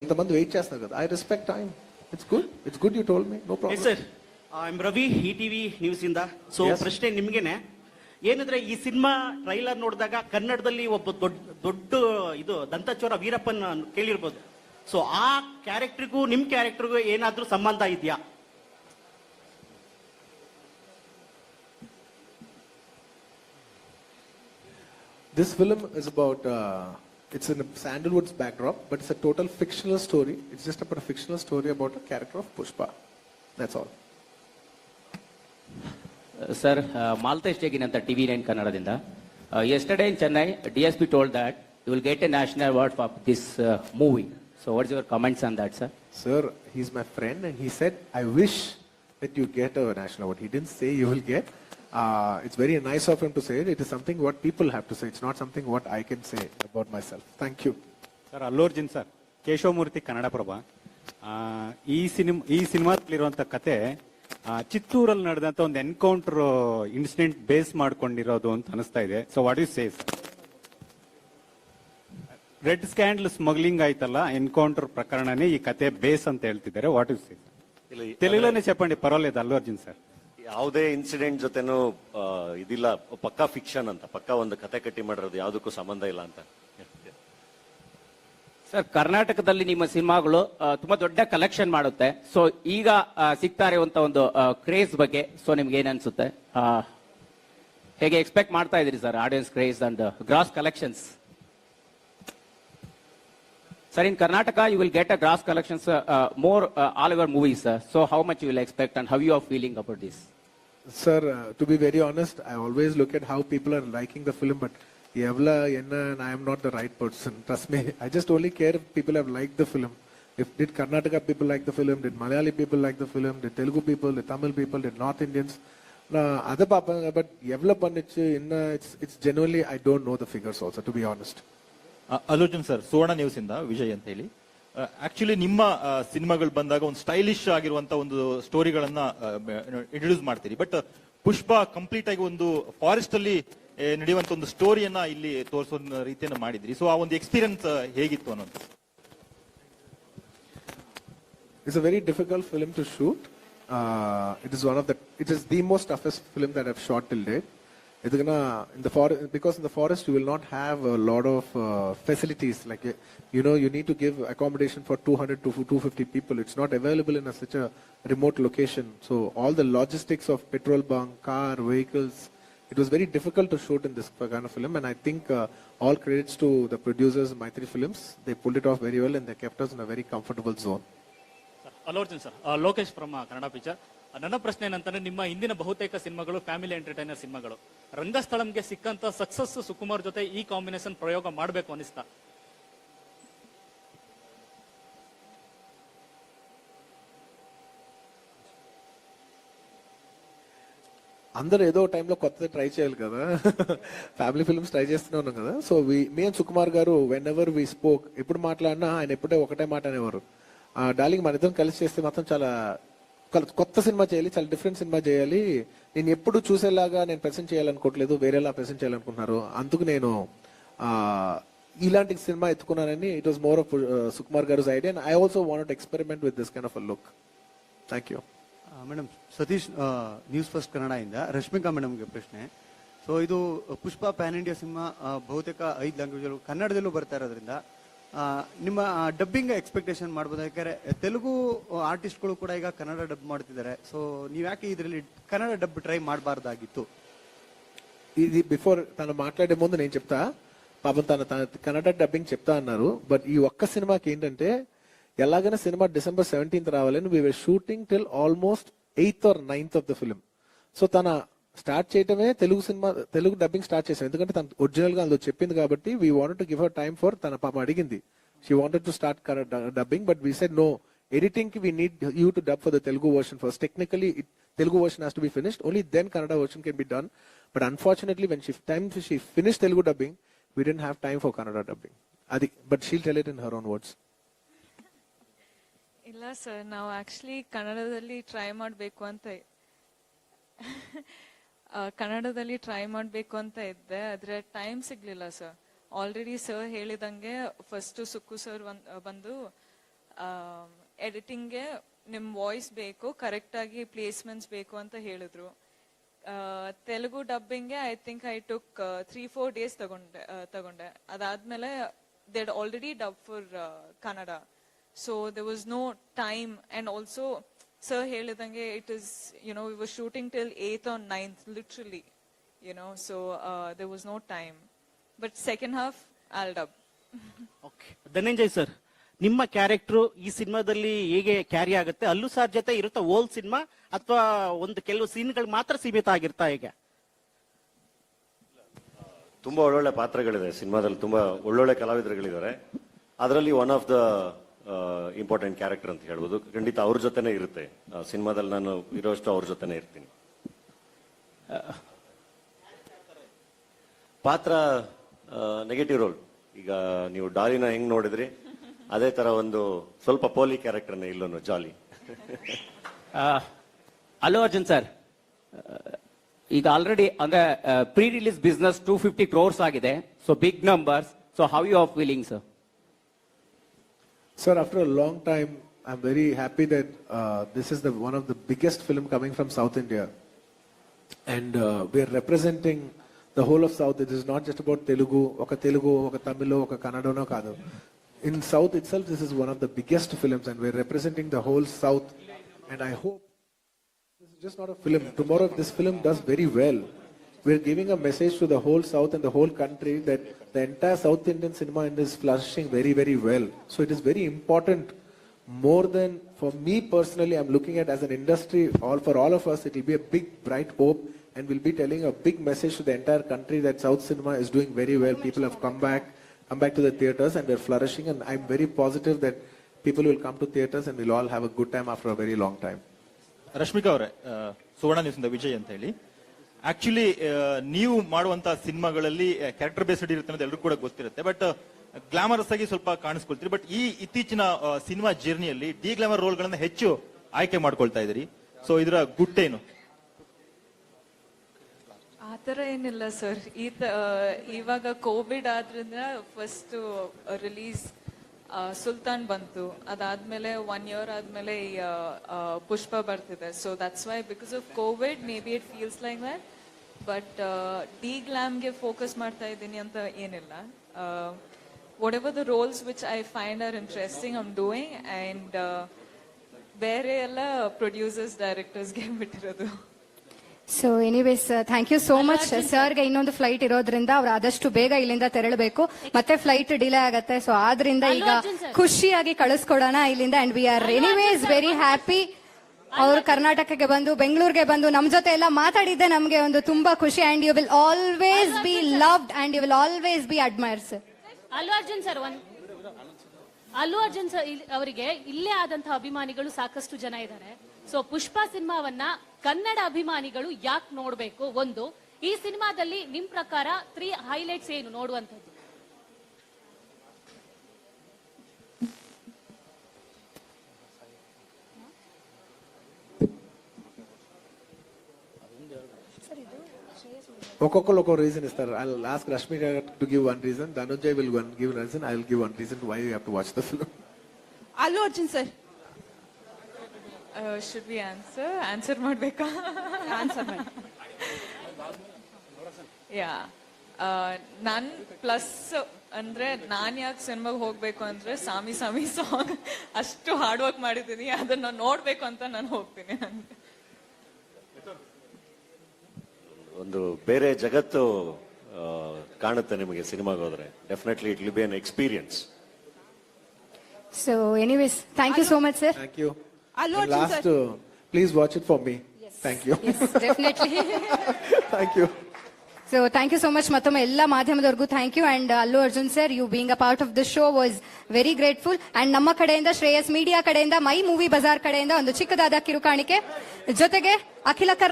ఇంతమంది వెయిట్ చేస్తారు కదా. I respect time. It's good you told me. No problem sir. I am Ravi, ETV news ಇಂದ. So ಪ್ರಶ್ನೆ ನಿಮ್ಗೆನೆ. ಏನಂದ್ರೆ ಈ ಸಿನಿಮಾ ಟ್ರೈಲರ್ ನೋಡಿದಾಗ ಕನ್ನಡದಲ್ಲಿ ಒಬ್ಬ ದೊಡ್ಡ ಇದು ದಂತಚೋರ ವೀರಪ್ಪನ್ ಕೇಳಿರ್ಬೋದು. ಸೊ ಆ ಕ್ಯಾರೆಕ್ಟರ್ಗೂ ನಿಮ್ ಕ್ಯಾರೆಕ್ಟರ್ಗೂ ಏನಾದ್ರೂ ಸಂಬಂಧ ಇದೆಯಾ? This film is about, it's in a Sandalwood's backdrop, but it's a total fictional story. It's just about a fictional story about a character of Pushpa. That's all. Sir, Maltesh Jagin TV9 Kannadadinda. Yesterday in Chennai, DSP told that you will get a national award for this movie. So what's your comments on that, sir? Sir, he's my friend and he said, I wish that you get a national award. He didn't say you will get. It's very nice of him to say it. It is something what people have to say. It's not something what I can say about myself. Thank you. Sir, Allu Arjun sir, Keshavamurthy Kannada Prabha. ಈ ಸಿನಿಮಾದಲ್ಲಿರುವಂಥ ಕತೆ ಚಿತ್ತೂರಲ್ಲಿ ನಡೆದಂತ ಒಂದು encounter incident base ಮಾಡ್ಕೊಂಡಿರೋದು ಅಂತ ಅನಿಸ್ತಾ ಇದೆ. So what you say sir? Red scandal smuggling ಆಯ್ತಲ್ಲ, encounter ಪ್ರಕರಣನೇ ಈ ಕತೆ ಬೇಸ್ ಅಂತ ಹೇಳ್ತಿದ್ದಾರೆ. ವಾಟ್ ಯು ಸೇ? ತೆಲುಗುಲೇ చెప్పండి, ಪರವಾಗಿಲ್ಲ. ಅಲ್ಲು ಅರ್ಜುನ್ ಸರ್, ಯಾವುದೇ ಇನ್ಸಿಡೆಂಟ್ ಜೊತೆನೂ ಇದಿಲ್ಲ, ಪಕ್ಕಾ ಫಿಕ್ಷನ್ ಅಂತ, ಪಕ್ಕಾ ಒಂದು ಕತೆ ಕಟ್ಟಿ ಮಾಡಿರೋದು, ಯಾವುದಕ್ಕೂ ಸಂಬಂಧ ಇಲ್ಲ ಅಂತ. ಸರ್, ಕರ್ನಾಟಕದಲ್ಲಿ ನಿಮ್ಮ ಸಿನಿಮಾಗಳು ತುಂಬಾ ದೊಡ್ಡ ಕಲೆಕ್ಷನ್ ಮಾಡುತ್ತೆ. ಸೊ ಈಗ ಸಿಗ್ತಾ ಇರುವಂತ ಒಂದು ಕ್ರೇಜ್ ಬಗ್ಗೆ ಸೊ ನಿಮ್ಗೆ ಏನ್ ಅನ್ಸುತ್ತೆ? ಹೇಗೆ ಎಕ್ಸ್ಪೆಕ್ಟ್ ಮಾಡ್ತಾ ಇದೀರಿ sir audience craze and gross collections? Sir, in Karnataka, you will get a gross collections more all over movies. So how much you will expect and how you are feeling about this? Sir, to be very honest, I always look at how people are liking the film, but Yevla, Yenna, and I am not the right person. Trust me. I just only care if people have liked the film. Did Karnataka people like the film? Did Malayali people like the film? Did Telugu people? Did Tamil people? Did North Indians? Other papa, but Yevla Pandichu, it's genuinely, I don't know the figures also, to be honest. ಅಲೋಜನ್ sir, Suvarna news ಇಂದ ವಿಜಯ್ ಅಂತ ಹೇಳಿ. Actually ನಿಮ್ಮ ಸಿನಿಮಾಗಳು ಬಂದಾಗ ಒಂದು stylish ಆಗಿರುವಂತ ಒಂದು ಸ್ಟೋರಿಗಳನ್ನ ಇಂಟ್ರೊಡ್ಯೂಸ್ ಮಾಡ್ತೀರಿ. ಬಟ್ ಪುಷ್ಪ ಕಂಪ್ಲೀಟ್ ಆಗಿ ಒಂದು ಫಾರೆಸ್ಟ್ ಅಲ್ಲಿ ನಡೆಯುವಂತ ಒಂದು ಸ್ಟೋರಿಯನ್ನ ಇಲ್ಲಿ ತೋರಿಸೋ ರೀತಿಯನ್ನ ಮಾಡಿದ್ರಿ. ಸೊ ಆ ಒಂದು ಎಕ್ಸ್ಪೀರಿಯನ್ಸ್ ಹೇಗಿತ್ತು ಅನ್ನೋದು? It's a very difficult film to shoot. It is the most toughest film that I've shot till date. Because in the forest you will not have a lot of facilities, like you need to give accommodation for 200 to 250 people. It's not available in such a remote location. So all the logistics of petrol bunk, car, vehicles, it was very difficult to shoot in this kind of film. And I think all credits to the producers, Maitri Films. They pulled it off very well and they kept us in a very comfortable zone. Allu Arjun sir, Lokesh from Kannada Picture. ನನ್ನ ಪ್ರಶ್ನೆ ಏನಂತಂದ್ರೆ, ನಿಮ್ಮ ಹಿಂದಿನ ಬಹುತೇಕ ಸಿನಿಮಾಗಳು family entertainer ಸಿನಿಮಾಗಳು. ರಂಗಸ್ಥಳಂಗೆ ಸಿಕ್ಕಂತ success Sukumar ಜೊತೆ ಈ ಕಾಂಬಿನೇಷನ್ ಪ್ರಯೋಗ ಮಾಡಬೇಕು ಅನಿಸ್ತಾ? అందరూ ఏదో టైంలో కొత్తది ట్రై చేయాలి కదా. ఫ్యామిలీ ఫిల్మ్స్ ట్రై చేస్తూనే ఉన్నాం కదా. సో మీ అండ్ సుకుమార్ గారు వెన్ ఎవర్ వి స్పోక్, ఎప్పుడు మాట్లాడినా ఆయన ఎప్పుడే ఒకటే మాట అనేవారు, డార్లింగ్ మన ఇద్దరం కలిసి చేస్తే మాత్రం చాలా కొత్త సినిమా చేయాలి, చాలా డిఫరెంట్ సినిమా చేయాలి, నేను ఎప్పుడు చూసేలాగా నేను ప్రెసెంట్ చేయాలనుకోవట్లేదు, వేరేలా ప్రెసెంట్ చేయాలనుకుంటున్నారు, అందుకు నేను ఇలాంటి సినిమా ఎత్తుకున్నానని. It was more of Sukumar గారు's idea and I also wanted to experiment with this kind of a look. Thank you. Madam, Satish, news first Kannada ಇಂದ. ರಶ್ಮಿಕಾ ಮೇಡಮ್ಗೆ ಪ್ರಶ್ನೆ. ಸೊ ಇದು ಪುಷ್ಪ ಪ್ಯಾನ್ ಇಂಡಿಯಾ ಸಿನಿಮಾ, ಬಹುತೇಕ 5 ಲ್ಯಾಂಗ್ವೇಜ್ ಕನ್ನಡದಲ್ಲೂ ಬರ್ತಾ ಇರೋದ್ರಿಂದ ನಿಮ್ಮ ಡಬ್ಬಿಂಗ್ ಎಕ್ಸ್ಪೆಕ್ಟೇಷನ್ ಮಾಡ್ಬೋದು? ಯಾಕಂದ್ರೆ ತೆಲುಗು ಆರ್ಟಿಸ್ಟ್ಗಳು ಕೂಡ ಈಗ ಕನ್ನಡ ಡಬ್ ಮಾಡ್ತಿದ್ದಾರೆ. ಸೊ ನೀವ್ ಯಾಕೆ ಇದರಲ್ಲಿ ಕನ್ನಡ ಡಬ್ ಟ್ರೈ ಮಾಡಬಾರ್ದಾಗಿತ್ತು? ఇది బిఫోర్ తను మాట్లాడే ముందు నేను చెప్తా, పాపం తన కన్నడ డబ్బింగ్ చెప్తా అన్నారు. బట్ ఈ ఒక్క సినిమాకి ఏంటంటే, ఎలాగైనా సినిమా December 17th రావాలని we were shooting till almost 8th or 9th of the film. So తన స్టార్ట్ చేయటమే తెలుగు డబ్బింగ్ స్టార్ట్ చేసాం, ఎందుకంటే తను ఒరిజినల్ గా అందులో చెప్పింది కాబట్టి. We wanted to give her time for, తన పాప అడిగింది, she wanted to start dubbing, but we said no, editing కి we need you to dub for the Telugu version first. Technically Telugu version has to be finished, only then Kannada version can be done. But unfortunately when she finish Telugu dubbing, we didn't have time for Kannada dubbing. అది, but she'll tell it in her own words. ಇಲ್ಲ sir, ನಾವು actually ಕನ್ನಡದಲ್ಲಿ try ಮಾಡಬೇಕು ಅಂತ ಇದ್ದೆ, ಆದ್ರೆ time ಸಿಗ್ಲಿಲ್ಲ sir. Already sir ಹೇಳಿದಂಗೆ ಫಸ್ಟ್ ಸುಕ್ಕು ಸರ್ ಬಂದು ಎಡಿಟಿಂಗ್ಗೆ ನಿಮ್ ವಾಯ್ಸ್ ಬೇಕು, ಕರೆಕ್ಟ್ ಆಗಿ ಪ್ಲೇಸ್ಮೆಂಟ್ಸ್ ಬೇಕು ಅಂತ ಹೇಳಿದ್ರು. ತೆಲುಗು ಡಬ್ಬಿಂಗ್ಗೆ I think I took 3-4 days ತಗೊಂಡೆ. ಅದಾದ್ಮೇಲೆ they'd already dub for Kannada, so there was no time. And also sir ಹೇಳಿದಂಗೆ it is, we were shooting till 8th or 9th literally, so there was no time, but second half I'll dub. Okay, Dhananjay sir, ನಿಮ್ಮ character ಈ ಸಿನಿಮಾದಲ್ಲಿ ಹೇಗೆ carry ಆಗುತ್ತೆ? ಅಲ್ಲು sir ಜೊತೆ ಇರುತ್ತಾ hole cinema, ಅಥವಾ ಒಂದು ಕೆಲವು ಸೀನ್ಗಳು ಮಾತ್ರ ಸೀಮಿತ ಆಗಿರ್ತಾ ಹೇಗೆ? ತುಂಬಾ ಒಳ್ಳೊಳ್ಳೆ ಪಾತ್ರಗಳಿದೆ ಸಿನಿಮಾದಲ್ಲಿ, ತುಂಬಾ ಒಳ್ಳೊಳ್ಳೆ ಕಲಾವಿದರುಗಳಿದ್ದಾರೆ. ಅದರಲ್ಲಿ one of the important character ಅಂತ ಹೇಳ್ಬೋದು. ಖಂಡಿತ ಅವ್ರ ಜೊತೆನೆ ಇರುತ್ತೆ ಸಿನಿಮಾದಲ್ಲಿ, ನಾನು ಇರೋಷ್ಟು ಅವ್ರ ಜೊತೆನೆ ಇರ್ತೀನಿ. ಪಾತ್ರ ನೆಗೆಟಿವ್ ರೋಲ್. ಈಗ ನೀವು ಡಾಲಿನ ಹೆಂಗ್ ನೋಡಿದ್ರಿ, ಅದೇ ತರ ಒಂದು ಸ್ವಲ್ಪ ಪೋಲಿ ಕ್ಯಾರೆಕ್ಟರ್ನೇ ಇಲ್ಲೊಂದು ಜಾಲಿ. ಅಲ್ಲು ಅರ್ಜುನ್ ಸರ್, ಈಗ ಆಲ್ರೆಡಿ ಅಂದ್ರೆ ಪ್ರೀ ರಿಲೀಸ್ ಬಿಸ್ನೆಸ್ 250 crores ಆಗಿದೆ, so big numbers. So how you are feeling sir? Sir, after a long time, I'm very happy that this is one of the biggest film coming from South India. And we are representing the whole of South. It is not just about Telugu, oka Tamil, oka Kannada no kadu. In South itself, this is one of the biggest films, and we're representing the whole South. And I hope this is just not a film. Tomorrow, if this film does very well, we're giving a message to the whole South and the whole country that the entire South Indian cinema is flourishing very, very well. So it is very important. More than for me personally, I'm looking at as an industry, for all of us, it will be a big, bright hope, and we'll be telling a big message to the entire country that South cinema is doing very well. People have come back to the theaters, and they're flourishing. And I'm very positive that people will come to theaters and we'll all have a good time after a very long time. Rashmika ಅವರೇ, ಸುವರ್ಣ ನ್ಯೂಸ್ನಿಂದ ವಿಜಯ್ ಅಂತ ಹೇಳಿ. Actually ನೀವು ಮಾಡುವಂತ ಸಿನಿಮಾಗಳಲ್ಲಿ character based ಇರುತ್ತೆ ಅನ್ನೋದು ಎಲ್ಲರೂ ಕೂಡ ಗೊತ್ತಿರುತ್ತೆ, ಬಟ್ ಗ್ಲಾಮರಸ್ ಆಗಿ ಸ್ವಲ್ಪ ಕಾಣಿಸ್ಕೊಳ್ತೀರಿ. ಬಟ್ ಈ ಇತ್ತೀಚಿನ ಸಿನಿಮಾ ಜರ್ನಿಯಲ್ಲಿ ಡಿ ಗ್ಲಾಮರ್ ರೋಲ್ ಗಳನ್ನ ಹೆಚ್ಚು ಆಯ್ಕೆ ಮಾಡ್ಕೊಳ್ತಾ ಇದ್ದೀರಿ. ಸೊ ಇದರ ಗುಟ್ಟೇನು? ಆತರ ಏನಿಲ್ಲ ಸರ್. ಇವಾಗ ಕೋವಿಡ್ ಆದ್ರಿಂದ ಫಸ್ಟ್ ರಿಲೀಸ್ ಸುಲ್ತಾನ್ ಬಂತು, ಅದಾದ್ಮೇಲೆ 1 year ಆದ್ಮೇಲೆ ಪುಷ್ಪ ಬರ್ತಿದೆ. So that's why, because of covid maybe it feels like that. But the ಗ್ಲಾಮ್ಗೆ ಫೋಕಸ್ ಮಾಡ್ತಾ ಇದ್ದೀನಿ ಅಂತ ಏನಿಲ್ಲ. whatever the roles which I find are interesting, I'm doing. And ಬೇರೆ ಎಲ್ಲ ಪ್ರೊಡ್ಯೂಸರ್ಸ್ ಡೈರೆಕ್ಟರ್ಸ್ಗೆ ಬಿಟ್ಟಿರೋದು. So anyways, thank you so much. ಸರ್ಗೆ ಇನ್ನೊಂದು ಫ್ಲೈಟ್ ಇರೋದ್ರಿಂದ ಅವ್ರು ಆದಷ್ಟು ಬೇಗ ಇಲ್ಲಿಂದ ತೆರಳಬೇಕು, ಮತ್ತೆ ಫ್ಲೈಟ್ ಡಿಲೇ ಆಗತ್ತೆ. ಸೊ ಆದ್ರಿಂದ ಈಗ ಖುಷಿಯಾಗಿ ಕಳಿಸ್ಕೊಡೋಣ ಇಲ್ಲಿಂದ. And we are anyways very happy. ಅವರು ಕರ್ನಾಟಕಕ್ಕೆ ಬಂದು, ಬೆಂಗಳೂರಿಗೆ ಬಂದು ನಮ್ ಜೊತೆ ಎಲ್ಲ ಮಾತಾಡಿದ್ದೆ ನಮ್ಗೆ ಒಂದು ತುಂಬಾ ಖುಷಿ. And you will always be loved and you will always be admired sir. Allu Arjun sir ಅವರಿಗೆ ಇಲ್ಲೇ ಆದಂತಹ ಅಭಿಮಾನಿಗಳು ಸಾಕಷ್ಟು ಜನ ಇದ್ದಾರೆ. ಸೊ ಪುಷ್ಪ ಸಿನಿಮಾವನ್ನ ಕನ್ನಡ ಅಭಿಮಾನಿಗಳು ಯಾಕೆ ನೋಡ್ಬೇಕು? ಒಂದು, ಈ ಸಿನಿಮಾದಲ್ಲಿ ನಿಮ್ ಪ್ರಕಾರ 3 ಹೈಲೈಟ್ಸ್ ಏನು ನೋಡುವಂತದ್ದು? ఒక్కొక్క reason ఇస్తారు. I'll ask Rashmika to give one reason, Dhananjay will give one reason, I'll give one reason why you have to watch the film. ಅಲ್ಲು Arjun sir, should we answer ಮಾಡ್ಬೇಕಾ? ಆನ್ಸರ್ ಮಾಡಿ. ಯಾ, ನನ್ ಪ್ಲಸ್ ಅಂದ್ರೆ ನಾನ್ ಯಾಕೆ ಸಿನಿಮಾಗೆ ಹೋಗ್ಬೇಕು ಅಂದ್ರೆ ಸಾಮಿ ಸಾಂಗ್ ಅಷ್ಟು ಹಾರ್ಡ್ ವರ್ಕ್ ಮಾಡಿದ್ದೀನಿ, ಅದನ್ನ ನೋಡ್ಬೇಕು ಅಂತ ನಾನು ಹೋಗ್ತೀನಿ. ಒಂದು ಬೇರೆ ಜಗತ್ತು ಕಾಣುತ್ತೆ ನಿಮಗೆ ಸಿನಿಮಾಗೆ ಹೋದ್ರೆ. Definitely it will be an experience. So anyways, thank you so much sir. Thank you. And last, please watch it for me. Thank you. Yes, definitely. Thank you. So thank you so much. ಮತ್ತೊಮ್ಮೆ ಎಲ್ಲ ಮಾಧ್ಯಮದವರೆಗೂ thank you. And Allu Arjun sir, you being a part of the show was very grateful. ಅಂಡ್ ನಮ್ಮ ಕಡೆಯಿಂದ, Shreyas media ಕಡೆಯಿಂದ, ಮೈ movie Bazaar ಕಡೆಯಿಂದ ಒಂದು ಚಿಕ್ಕದಾದ ಕಿರುಕಾಣಿಕೆ, ಜೊತೆಗೆ ಅಖಿಲ ಕರ್ನಾಟಕ